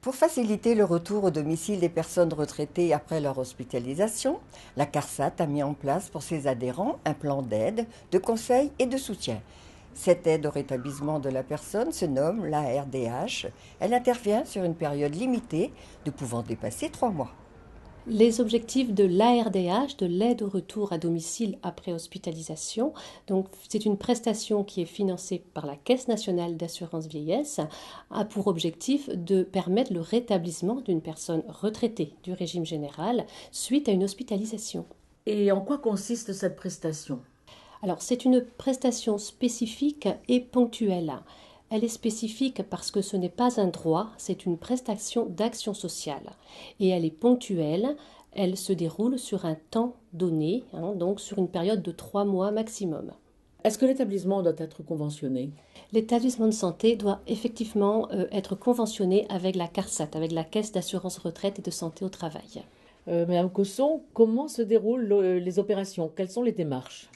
Pour faciliter le retour au domicile des personnes retraitées après leur hospitalisation, la CARSAT a mis en place pour ses adhérents un plan d'aide, de conseil et de soutien. Cette aide au rétablissement de la personne se nomme l'ARDH. Elle intervient sur une période limitée, ne pouvant dépasser 3 mois. Les objectifs de l'ARDH, de l'aide au retour à domicile après hospitalisation, donc c'est une prestation qui est financée par la Caisse nationale d'assurance vieillesse, a pour objectif de permettre le rétablissement d'une personne retraitée du régime général suite à une hospitalisation. Et en quoi consiste cette prestation ? Alors c'est une prestation spécifique et ponctuelle. Elle est spécifique parce que ce n'est pas un droit, c'est une prestation d'action sociale. Et elle est ponctuelle, elle se déroule sur un temps donné, donc sur une période de 3 mois maximum. Est-ce que l'établissement doit être conventionné ? L'établissement de santé doit effectivement être conventionné avec la CARSAT, avec la Caisse d'assurance retraite et de santé au travail. Madame Cosson, comment se déroulent les opérations ? Quelles sont les démarches ?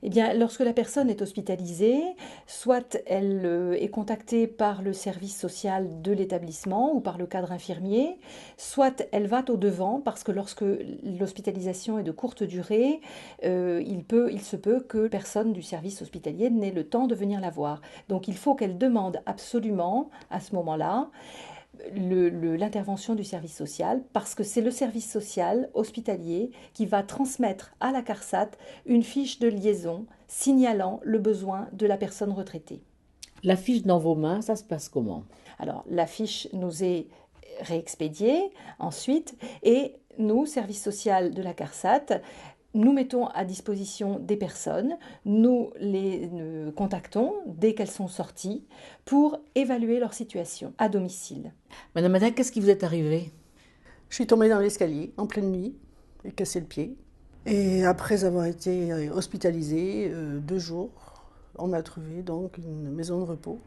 Eh bien, lorsque la personne est hospitalisée, soit elle est contactée par le service social de l'établissement ou par le cadre infirmier, soit elle va au-devant parce que lorsque l'hospitalisation est de courte durée, il se peut que personne du service hospitalier n'ait le temps de venir la voir. Donc il faut qu'elle demande absolument à ce moment-là l'intervention du service social parce que c'est le service social hospitalier qui va transmettre à la CARSAT une fiche de liaison signalant le besoin de la personne retraitée. La fiche dans vos mains, ça se passe comment ? Alors, la fiche nous est réexpédiée ensuite et nous, service social de la CARSAT, nous mettons à disposition des personnes, nous les contactons dès qu'elles sont sorties pour évaluer leur situation à domicile. Madame Madin, qu'est-ce qui vous est arrivé ? Je suis tombée dans l'escalier en pleine nuit et cassé le pied. Et après avoir été hospitalisée 2 jours, on m'a trouvé donc une maison de repos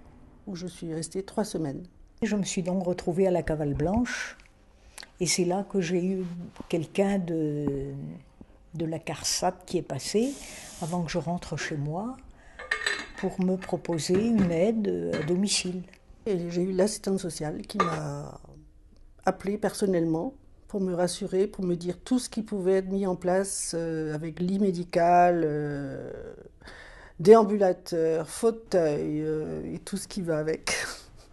où je suis restée 3 semaines. Je me suis donc retrouvée à la Cavale Blanche et c'est là que j'ai eu quelqu'un de la CARSAT qui est passé avant que je rentre chez moi pour me proposer une aide à domicile. Et j'ai eu l'assistante sociale qui m'a appelée personnellement pour me rassurer, pour me dire tout ce qui pouvait être mis en place avec lit médical, déambulateur, fauteuil et tout ce qui va avec.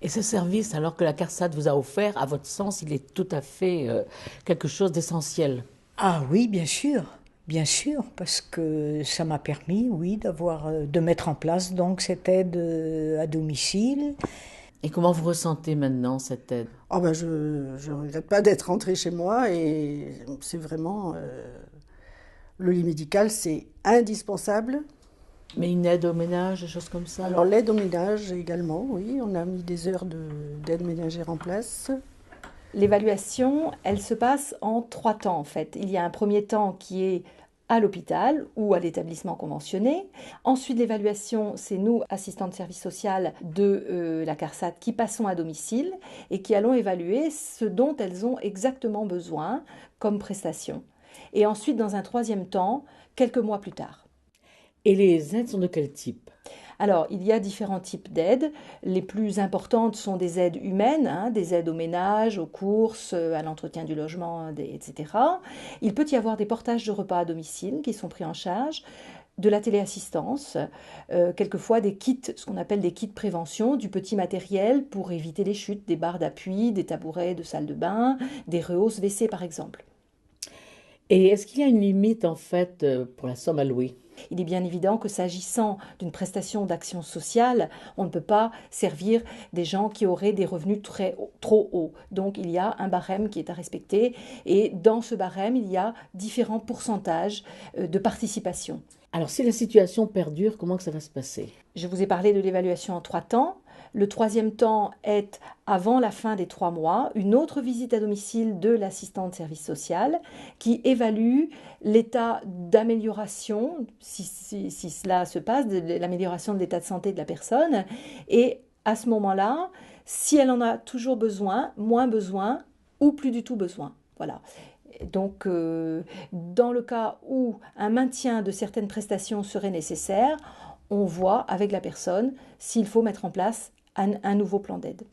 Et ce service, alors que la CARSAT vous a offert, à votre sens, il est tout à fait quelque chose d'essentiel. Ah oui, bien sûr, parce que ça m'a permis, oui, de mettre en place donc cette aide à domicile. Et comment vous ressentez maintenant cette aide ? Oh ben je ne regrette pas d'être rentrée chez moi et c'est vraiment... le lit médical, c'est indispensable. Mais une aide au ménage, des choses comme ça ? Alors l'aide au ménage également, oui, on a mis des heures d'aide ménagère en place. L'évaluation, elle se passe en 3 temps en fait. Il y a un premier temps qui est à l'hôpital ou à l'établissement conventionné. Ensuite, l'évaluation, c'est nous, assistants de service social de la CARSAT, qui passons à domicile et qui allons évaluer ce dont elles ont exactement besoin comme prestation. Et ensuite, dans un 3e temps, quelques mois plus tard. Et les aides sont de quel type ? Alors, il y a différents types d'aides. Les plus importantes sont des aides humaines, des aides au ménage, aux courses, à l'entretien du logement, etc. Il peut y avoir des portages de repas à domicile qui sont pris en charge, de la téléassistance, quelquefois des kits, ce qu'on appelle des kits prévention, du petit matériel pour éviter les chutes, des barres d'appui, des tabourets de salle de bain, des rehausses WC par exemple. Et est-ce qu'il y a une limite en fait pour la somme allouée ? Il est bien évident que s'agissant d'une prestation d'action sociale, on ne peut pas servir des gens qui auraient des revenus trop hauts. Donc il y a un barème qui est à respecter et dans ce barème, il y a différents pourcentages de participation. Alors si la situation perdure, comment que ça va se passer ? Je vous ai parlé de l'évaluation en 3 temps. Le 3e temps est, avant la fin des 3 mois, une autre visite à domicile de l'assistant de service social qui évalue l'état d'amélioration, si cela se passe, de l'amélioration de l'état de santé de la personne. Et à ce moment-là, si elle en a toujours besoin, moins besoin ou plus du tout besoin. Voilà. Donc, dans le cas où un maintien de certaines prestations serait nécessaire, on voit avec la personne s'il faut mettre en place un nouveau plan d'aide.